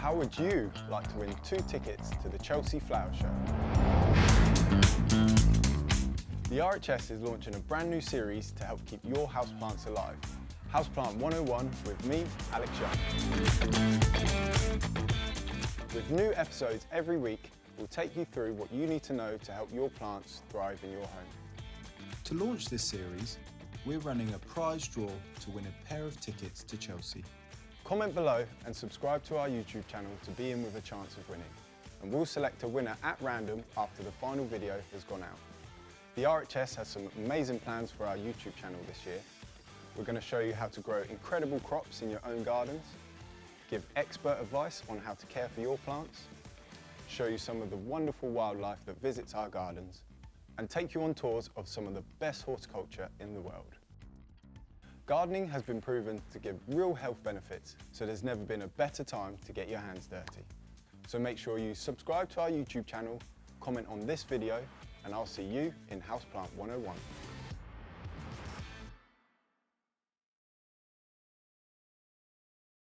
How would you like to win 2 tickets to the Chelsea Flower Show? The RHS is launching a brand new series to help keep your houseplants alive. Houseplant 101 with me, Alex Young. With new episodes every week, we'll take you through what you need to know to help your plants thrive in your home. To launch this series, we're running a prize draw to win a pair of tickets to Chelsea. Comment below and subscribe to our YouTube channel to be in with a chance of winning. And we'll select a winner at random after the final video has gone out. The RHS has some amazing plans for our YouTube channel this year. We're going to show you how to grow incredible crops in your own gardens, give expert advice on how to care for your plants, show you some of the wonderful wildlife that visits our gardens, and take you on tours of some of the best horticulture in the world. Gardening has been proven to give real health benefits, so there's never been a better time to get your hands dirty. So make sure you subscribe to our YouTube channel, comment on this video, and I'll see you in Houseplant 101.